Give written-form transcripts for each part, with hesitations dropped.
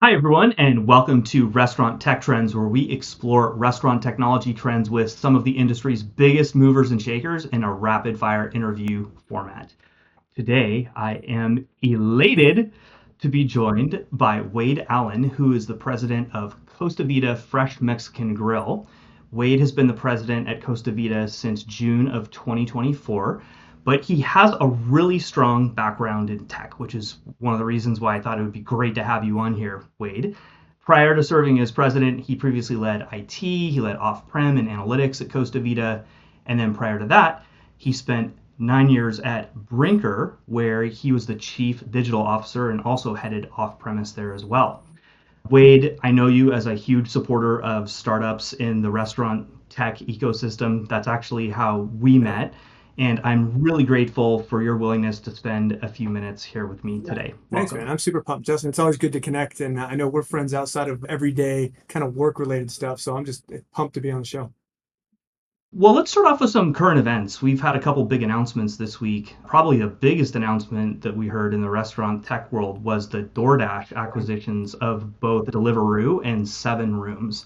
Hi, everyone, and welcome to Restaurant Tech Trends, where we explore restaurant technology trends with some of the industry's biggest movers and shakers in a rapid fire interview format. Today, I am elated to be joined by Wade Allen, who is the president of Costa Vida Fresh Mexican Grill. Wade has been the president at Costa Vida since June of 2024, but he has a really strong background in tech, which is one of the reasons why I thought it would be great to have you on here, Wade. Prior to serving as president, he previously led IT, he led off-prem and analytics at Costa Vida, and then prior to that, he spent 9 years at Brinker, where he was the chief digital officer and also headed off-premise there as well. Wade, I know you as a huge supporter of startups in the restaurant tech ecosystem. That's actually how we met. And I'm really grateful for your willingness to spend a few minutes here with me Yeah. today. Thanks, man. Welcome. I'm super pumped, Justin. It's always good to connect, and I know we're friends outside of everyday kind of work-related stuff. So I'm just pumped to be on the show. Well, let's start off with some current events. We've had a couple big announcements this week. Probably the biggest announcement that we heard in the restaurant tech world was the DoorDash acquisitions of both Deliveroo and Seven Rooms.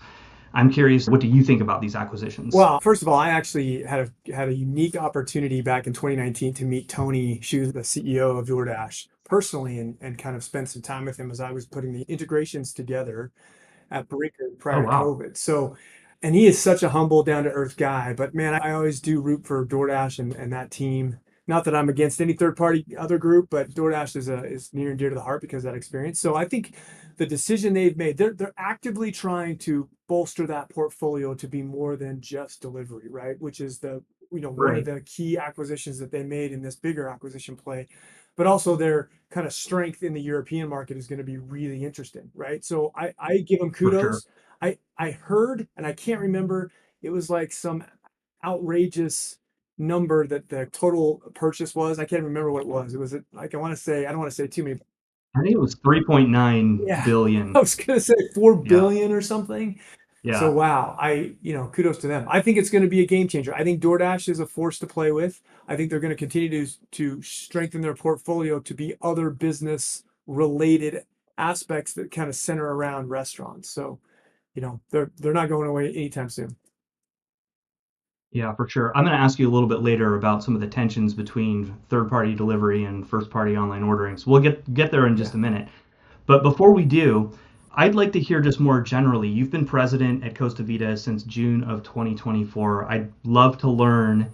I'm curious, what do you think about these acquisitions? Well, first of all, I actually had a unique opportunity back in 2019 to meet Tony. She was the CEO of DoorDash personally, and kind of spend some time with him as I was putting the integrations together at Brinker Oh, prior to wow. COVID. So, and he is such a humble, down to earth guy. But man, I always do root for DoorDash and that team. Not that I'm against any third party other group, but DoorDash is near and dear to the heart because of that experience. So I think the decision they've made, they're actively trying to bolster that portfolio to be more than just delivery, right? Which is the one of Right. the key acquisitions that they made in this bigger acquisition play, but also their kind of strength in the European market is going to be really interesting, right? So I give them For sure. kudos. I heard, and I can't remember, it was like some outrageous number that the total purchase was. I can't remember what it was. It was like, I don't want to say too many. I think it was 3.9 Yeah, I billion. was gonna say 4 Yeah. billion or something. So Yeah. wow, kudos to them. I think it's going to be a game changer. I think DoorDash is a force to play with. I think they're going to continue to strengthen their portfolio to be other business related aspects that kind of center around restaurants. So, they're not going away anytime soon. Yeah, for sure. I'm going to ask you a little bit later about some of the tensions between third-party delivery and first-party online ordering. So we'll get there in Yeah. just a minute. But before we do, I'd like to hear just more generally. You've been president at Costa Vida since June of 2024. I'd love to learn,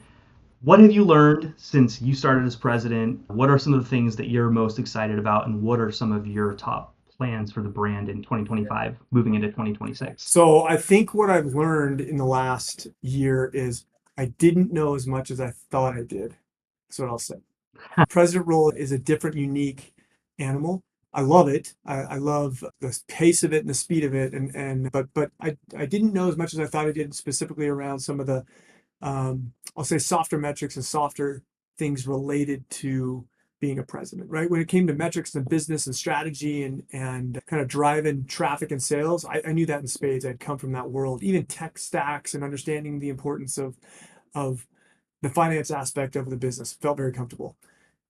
what have you learned since you started as president? What are some of the things that you're most excited about, and what are some of your top plans for the brand in 2025, moving into 2026? So I think what I've learned in the last year is I didn't know as much as I thought I did. That's what I'll say. President role is a different, unique animal. I love it. I love the pace of it and the speed of it. But I didn't know as much as I thought I did, specifically around some of the I'll say softer metrics and softer things related to being a president, right? When it came to metrics and business and strategy and kind of driving traffic and sales, I knew that in spades. I'd come from that world. Even tech stacks and understanding the importance of the finance aspect of the business felt very comfortable.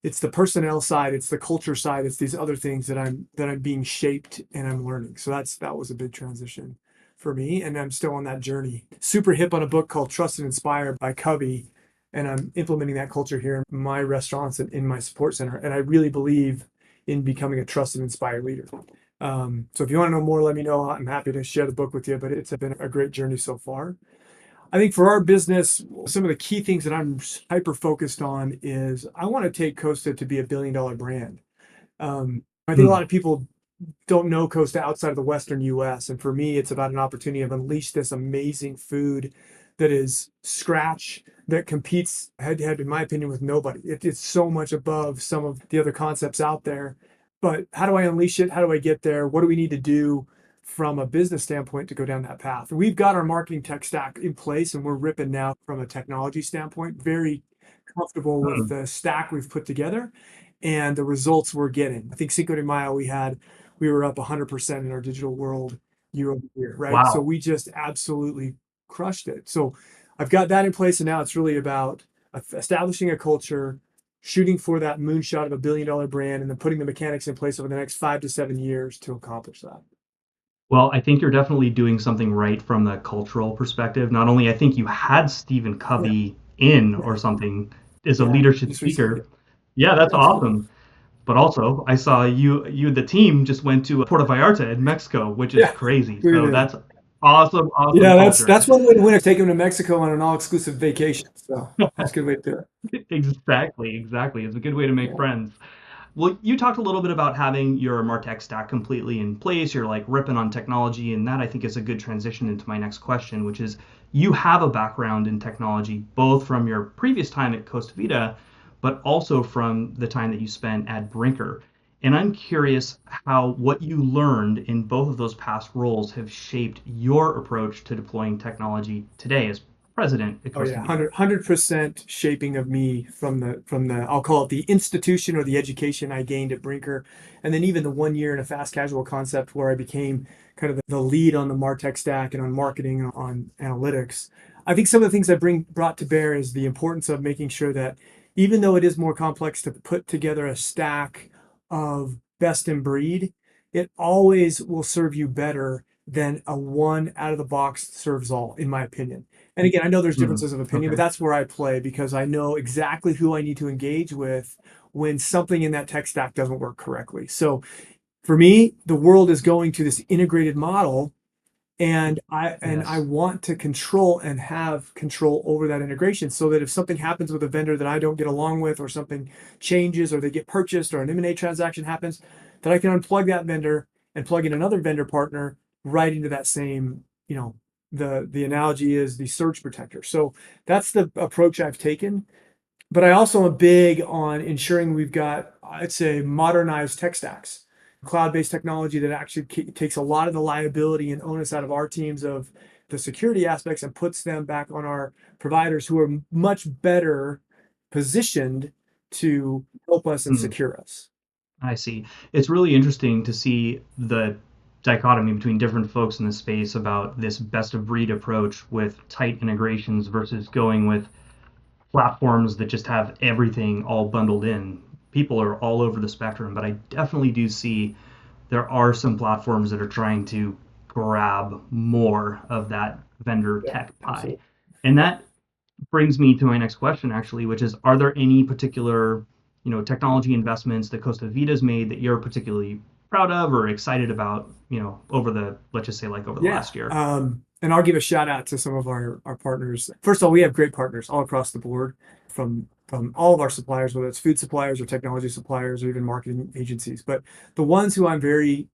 It's the personnel side, it's the culture side, it's these other things that I'm being shaped and I'm learning. So that was a big transition for me, and I'm still on that journey. Super hip on a book called Trust and Inspire by Covey, and I'm implementing that culture here in my restaurants and in my support center. And I really believe in becoming a trusted, inspired leader. So if you want to know more, let me know. I'm happy to share the book with you, but it's been a great journey so far. I think for our business, some of the key things that I'm hyper focused on is I want to take Costa to be $1 billion brand. I think a lot Hmm. of people don't know Costa outside of the Western US. And for me, it's about an opportunity of unleash this amazing food that is scratch, that competes head to head, in my opinion, with nobody. It's so much above some of the other concepts out there. But how do I unleash it? How do I get there? What do we need to do from a business standpoint to go down that path? We've got our marketing tech stack in place, and we're ripping now from a technology standpoint. Very comfortable with Hmm. the stack we've put together and the results we're getting. I think Cinco de Mayo, we were up 100% in our digital world year over year, right? So Wow. we just absolutely crushed it. So I've got that in place, and now it's really about establishing a culture, shooting for that moonshot of $1 billion brand, and then putting the mechanics in place over the next 5 to 7 years to accomplish that. Well, I think you're definitely doing something right from the cultural perspective. Not only I think you had Stephen Yeah, Covey in yeah, or something as a yeah. leadership Just recently, speaker. Yeah, that's absolutely. awesome. But also, I saw you the team just went to Puerto Vallarta in Mexico, which is Yeah, crazy. we So did. that's awesome, awesome Yeah, culture. that's one way to win it. Take them to Mexico on an all-exclusive vacation. So that's a good way to do it. Exactly, exactly. It's a good way to make Yeah. friends. Well, you talked a little bit about having your Martech stack completely in place. You're like ripping on technology, and that I think is a good transition into my next question, which is you have a background in technology, both from your previous time at Costa Vida, but also from the time that you spent at Brinker. And I'm curious how what you learned in both of those past roles have shaped your approach to deploying technology today as president at Oh Costa yeah, Vida. 100% shaping of me from the I'll call it the institution or the education I gained at Brinker, and then even the 1 year in a fast casual concept where I became kind of the lead on the Martech stack and on marketing and on analytics. I think some of the things I brought to bear is the importance of making sure that even though it is more complex to put together a stack of best in breed, it always will serve you better than a one out of the box serves all, in my opinion. And again, I know there's Hmm. differences of opinion, but Okay. that's where I play because I know exactly who I need to engage with when something in that tech stack doesn't work correctly. So for me, the world is going to this integrated model, and I Yes. want to control and have control over that integration so that if something happens with a vendor that I don't get along with, or something changes, or they get purchased, or an M&A transaction happens, that I can unplug that vendor and plug in another vendor partner right into that same, the analogy is the surge protector. So that's the approach I've taken. But I also am big on ensuring we've got, I'd say, modernized tech stacks, cloud-based technology that actually takes a lot of the liability and onus out of our teams of the security aspects and puts them back on our providers who are much better positioned to help us and Hmm. secure us. I see. It's really interesting to see the dichotomy between different folks in the space about this best of breed approach with tight integrations versus going with platforms that just have everything all bundled in. People are all over the spectrum, but I definitely do see there are some platforms that are trying to grab more of that vendor Yeah, tech pie. absolutely. And that brings me to my next question, actually, which is, are there any particular, technology investments that Costa Vida's made that you're particularly proud of or excited about, over the, let's just say like over the Yeah. last year? And I'll give a shout out to some of our partners. First of all, we have great partners all across the board from all of our suppliers, whether it's food suppliers or technology suppliers or even marketing agencies. But the ones who I'm very,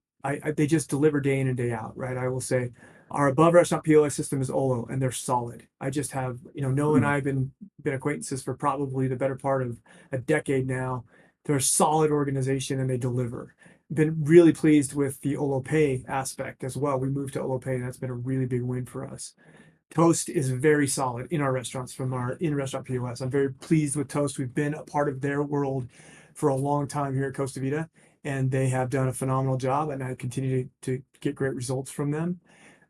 they just deliver day in and day out, right? I will say our above restaurant POS system is Olo, and they're solid. I just have, Noah and Hmm. I have been acquaintances for probably the better part of a decade now. They're a solid organization and they deliver. Been really pleased with the Olo Pay aspect as well. We moved to Olo Pay, and that's been a really big win for us. Toast is very solid in our restaurants from our in-restaurant POS. I'm very pleased with Toast. We've been a part of their world for a long time here at Costa Vida, and they have done a phenomenal job, and I continue to get great results from them.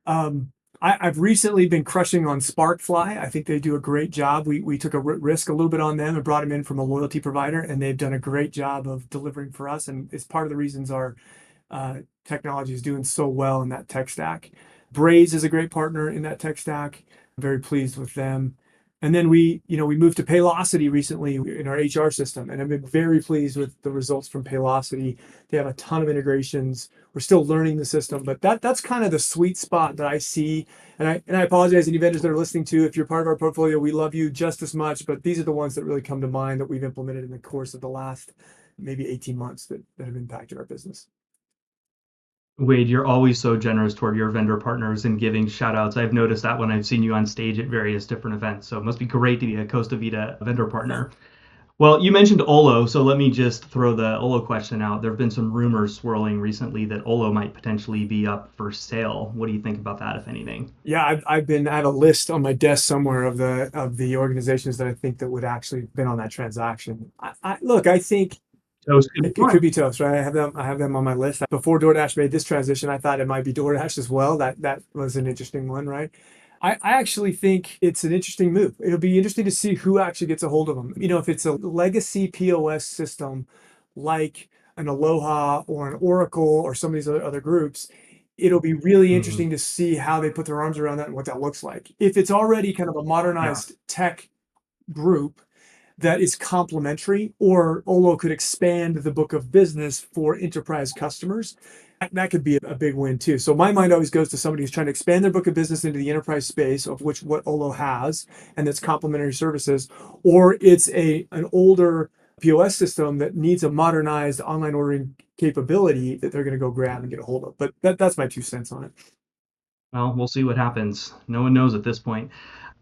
Um, I've recently been crushing on Sparkfly. I think they do a great job. We took a risk a little bit on them and brought them in from a loyalty provider, and they've done a great job of delivering for us. And it's part of the reasons our technology is doing so well in that tech stack. Braze is a great partner in that tech stack. I'm very pleased with them. And then we moved to Paylocity recently in our HR system, and I've been very pleased with the results from Paylocity. They have a ton of integrations. We're still learning the system, but that's kind of the sweet spot that I see. And I apologize, any vendors that are listening to, if you're part of our portfolio, we love you just as much. But these are the ones that really come to mind that we've implemented in the course of the last maybe 18 months that have impacted our business. Wade, you're always so generous toward your vendor partners and giving shout outs. I've noticed that when I've seen you on stage at various different events. So it must be great to be a Costa Vida vendor Yeah. partner. Well, you mentioned Olo, so let me just throw the Olo question out. There have been some rumors swirling recently that Olo might potentially be up for sale. What do you think about that, if anything? Yeah, I have a list on my desk somewhere of the organizations that I think that would actually been on that transaction. Look, I think Toast could be it could one. be Toast, right? I have them on my list. Before DoorDash made this transition, I thought it might be DoorDash as well. That was an interesting one, right? I actually think it's an interesting move. It'll be interesting to see who actually gets a hold of them. If it's a legacy POS system like an Aloha or an Oracle or some of these other groups, It'll be really Mhm. interesting to see how they put their arms around that and what that looks like. If it's already kind of a Yeah. modernized tech group that is complementary, or Olo could expand the book of business for enterprise customers. That could be a big win too. So my mind always goes to somebody who's trying to expand their book of business into the enterprise space, of which what Olo has, and that's complementary services, or it's an older POS system that needs a modernized online ordering capability that they're going to go grab and get a hold of. But that's my 2 cents on it. Well, we'll see what happens. No one knows at this point.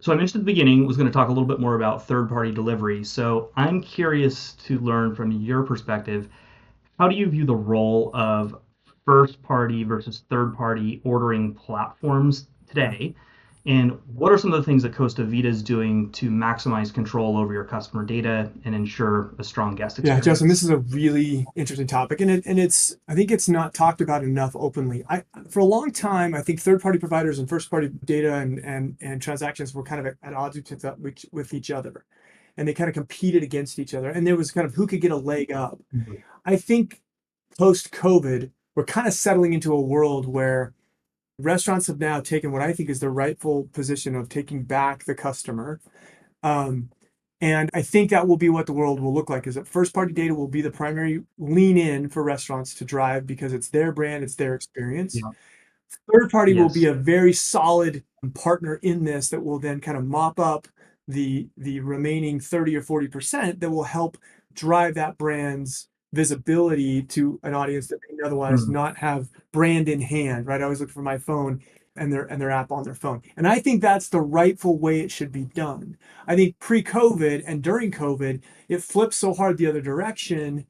So I mentioned at the beginning was going to talk a little bit more about third-party delivery. So I'm curious to learn from your perspective, how do you view the role of first-party versus third-party ordering platforms Yeah. today? And what are some of the things that Costa Vida is doing to maximize control over your customer data and ensure a strong guest Yeah, Justin, this experience? is a really interesting topic, and it's I think it's not talked about enough openly. I For a long time, I think third-party providers and first-party data and transactions were kind of at odds with each other, and they kind of competed against each other, and there was kind of who could get a leg up. Mhm. I think post-COVID, we're kind of settling into a world where restaurants have now taken what I think is the rightful position of taking back the customer. um, and I think that will be what the world will look like, is that first party data will be the primary lean in for restaurants to drive because it's their brand, it's their experience. Yeah. Third party will be Yes. a very solid partner in this that will then kind of mop up the remaining 30 or 40% that will help drive that brand's visibility to an audience that may otherwise Mm. not have brand in hand, right? I always look for my phone and their app on their phone. And I think that's the rightful way it should be done. I think pre-COVID and during COVID, it flipped so hard the other direction.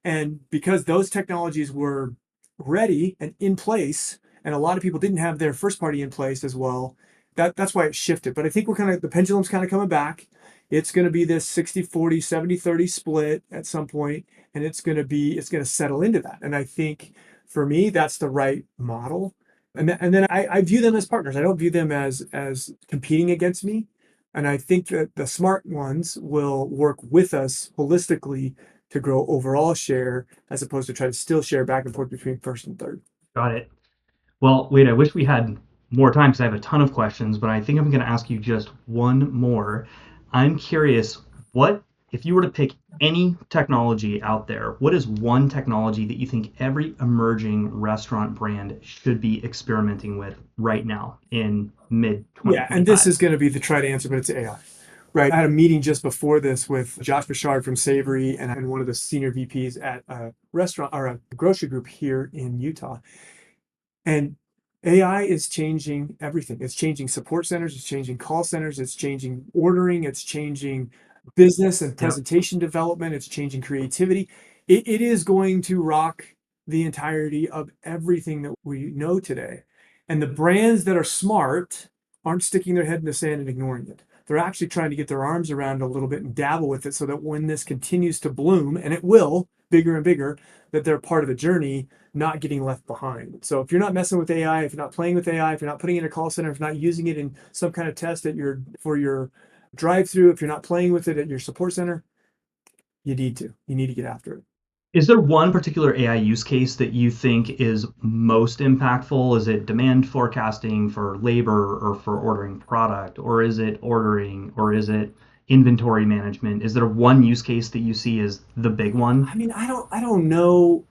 And because those technologies were ready and in place, and a lot of people didn't have their first party in place as well, that's why it shifted. But I think we're kind of, the pendulum's kind of coming back. It's going to be this 60-40, 70-30 split at some point, and it's going to settle into that. And I think for me, that's the right model. And then I view them as partners. I don't view them as competing against me. And I think that the smart ones will work with us holistically to grow overall share, as opposed to try to still share back and forth between first and third. Got it. Well, wait, I wish we had more time because I have a ton of questions, but I think I'm going to ask you just one more. I'm curious, what, if you were to pick any technology out there, what is one technology that you think every emerging restaurant brand should be experimenting with right now in mid Yeah, and this 2025? is going to be the trite answer, but it's AI. Right. I had a meeting just before this with Josh Bouchard from Savory and one of the senior VPs at a restaurant or a grocery group here in Utah. And AI is changing everything. It's changing support centers, it's changing call centers, it's changing ordering, it's changing business and Yep. presentation development, it's changing creativity. It is going to rock the entirety of everything that we know today. And the brands that are smart aren't sticking their head in the sand and ignoring it. They're actually trying to get their arms around it a little bit and dabble with it so that when this continues to bloom, and it will, bigger and bigger, that they're part of the journey, not getting left behind. So if you're not messing with AI, if you're not playing with AI, if you're not putting it in a call center, if you're not using it in some kind of test at your for your drive-through, if you're not playing with it at your support center, you need to. You need to get after it. Is there one particular AI use case that you think is most impactful? Is it demand forecasting for labor or for ordering product, or is it ordering, or is it inventory management? Is there one use case that you see as the big one? I mean, I don't know.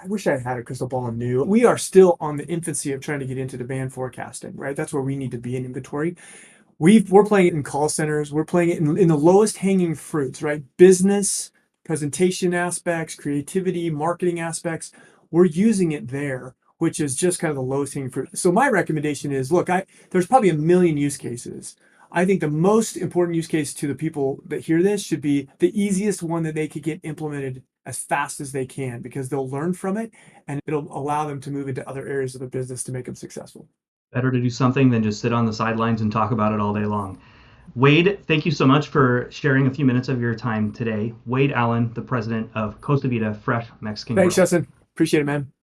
I wish I had a crystal ball and knew. We are still on the infancy of trying to get into demand forecasting, right? That's where we need to be in inventory. We're playing it in call centers. We're playing it in the lowest hanging fruits, right? Business, presentation aspects, creativity, marketing aspects. We're using it there, which is just kind of the lowest hanging fruit. So my recommendation is, look, there's probably a million use cases. I think the most important use case to the people that hear this should be the easiest one that they could get implemented as fast as they can, because they'll learn from it and it'll allow them to move into other areas of the business to make them successful. Better to do something than just sit on the sidelines and talk about it all day long. Wade, thank you so much for sharing a few minutes of your time today. Wade Allen, the president of Costa Vida Fresh Mexican Thanks, Grill. Justin. Appreciate it, man.